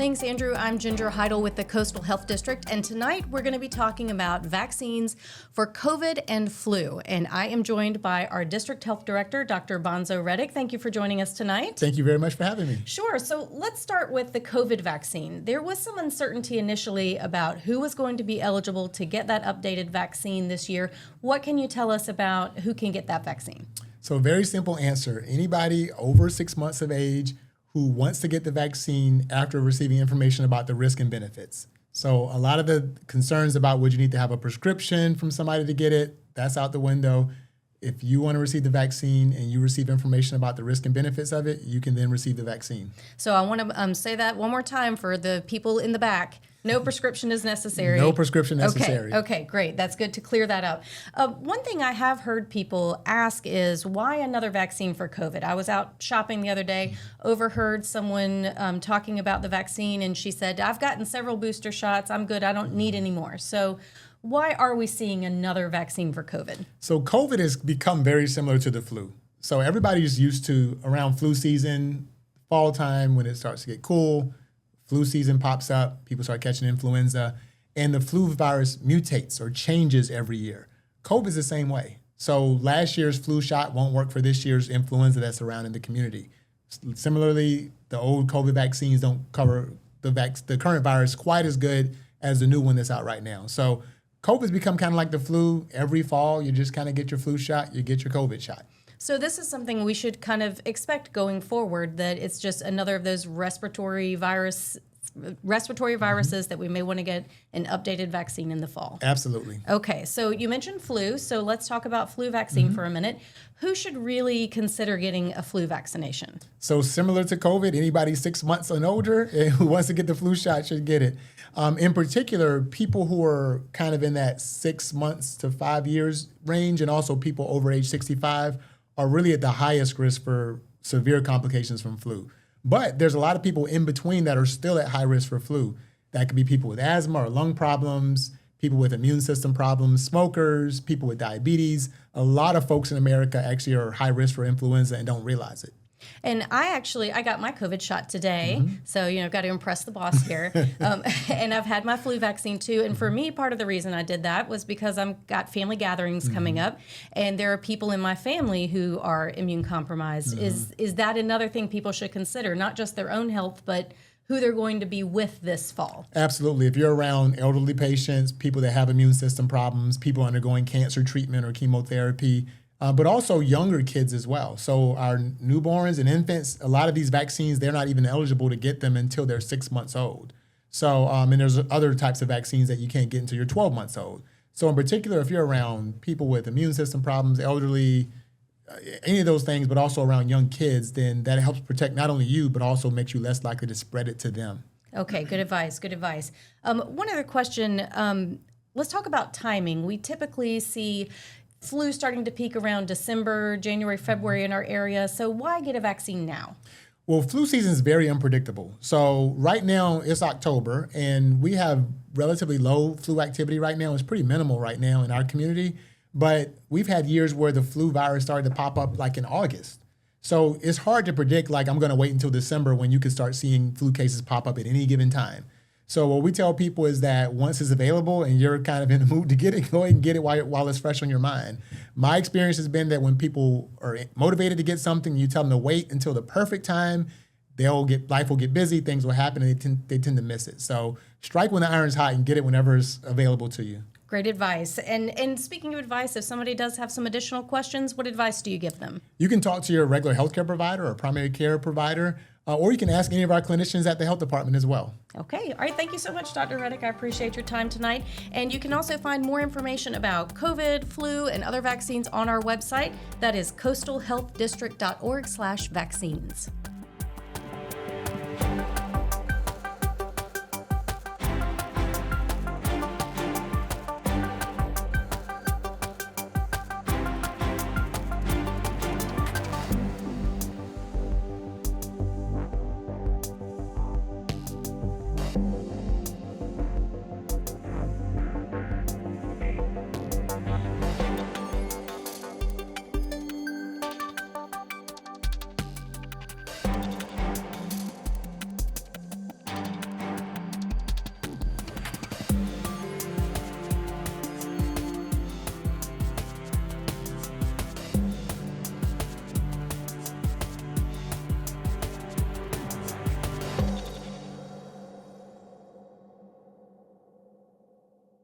Thanks, Andrew. I'm Ginger Heidel with the Coastal Health District, and tonight we're going to be talking about vaccines for COVID and flu. And I am joined by our District Health Director, Dr. Bonzo Reddick. Thank you for joining us tonight. Thank you very much for having me. Sure. So let's start with the COVID vaccine. There was some uncertainty initially about who was going to be eligible to get that updated vaccine this year. What can you tell us about who can get that vaccine? So very simple answer. Anybody over 6 months of age who wants to get the vaccine after receiving information about the risk and benefits. So a lot of the concerns about would you need to have a prescription from somebody to get it, that's out the window. If you want to receive the vaccine and you receive information about the risk and benefits of it, you can then receive the vaccine. So I want to say that one more time for the people in the back. No prescription is necessary. No prescription necessary. Okay, great. That's good to clear that up. One thing I have heard people ask is why another vaccine for COVID? I was out shopping the other day, overheard someone talking about the vaccine, and she said, I've gotten several booster shots. I'm good. I don't need any more. So why are we seeing another vaccine for COVID? So COVID has become very similar to the flu. So everybody's used to around flu season, fall time when it starts to get cool, flu season pops up, people start catching influenza, and the flu virus mutates or changes every year. COVID is the same way. So last year's flu shot won't work for this year's influenza that's around in the community. Similarly, the old COVID vaccines don't cover the current virus quite as good as the new one that's out right now. So COVID's become kind of like the flu. Every fall, you just kind of get your flu shot, you get your COVID shot. So this is something we should kind of expect going forward, that it's just another of those respiratory viruses that we may want to get an updated vaccine in the fall. Absolutely. Okay, so you mentioned flu, so let's talk about flu vaccine for a minute. Who should really consider getting a flu vaccination? So similar to COVID, anybody 6 months and older who wants to get the flu shot should get it. In particular, people who are kind of in that 6 months to 5 years range, and also people over age 65 are really at the highest risk for severe complications from flu. But there's a lot of people in between that are still at high risk for flu. That could be people with asthma or lung problems, people with immune system problems, smokers, people with diabetes. A lot of folks in America actually are high risk for influenza and don't realize it. And I got my COVID shot today, so got to impress the boss here. And I've had my flu vaccine too. And for me, part of the reason I did that was because I've got family gatherings coming up, and there are people in my family who are immune compromised. Is that another thing people should consider? Not just their own health, but who they're going to be with this fall. Absolutely. If you're around elderly patients, people that have immune system problems, people undergoing cancer treatment or chemotherapy, but also younger kids as well. So our newborns and infants, a lot of these vaccines, they're not even eligible to get them until they're 6 months old. So, and there's other types of vaccines that you can't get until you're 12 months old. So in particular, if you're around people with immune system problems, elderly, any of those things, but also around young kids, then that helps protect not only you, but also makes you less likely to spread it to them. Okay, good advice, good advice. One other question, let's talk about timing. We typically see flu starting to peak around December, January, February in our area. So why get a vaccine now? Well, flu season is very unpredictable. So right now it's October and we have relatively low flu activity right now. It's pretty minimal right now in our community, but we've had years where the flu virus started to pop up like in August. So it's hard to predict, like I'm going to wait until December when you can start seeing flu cases pop up at any given time. So what we tell people is that once it's available and you're kind of in the mood to get it, go ahead and get it while it's fresh on your mind. My experience has been that when people are motivated to get something, you tell them to wait until the perfect time, life will get busy, things will happen, and they tend to miss it. So strike when the iron's hot and get it whenever it's available to you. Great advice. And speaking of advice, if somebody does have some additional questions, what advice do you give them? You can talk to your regular healthcare provider or primary care provider, or you can ask any of our clinicians at the health department as well. Okay. All right. Thank you so much, Dr. Reddick. I appreciate your time tonight. And you can also find more information about COVID, flu, and other vaccines on our website. That is coastalhealthdistrict.org/vaccines.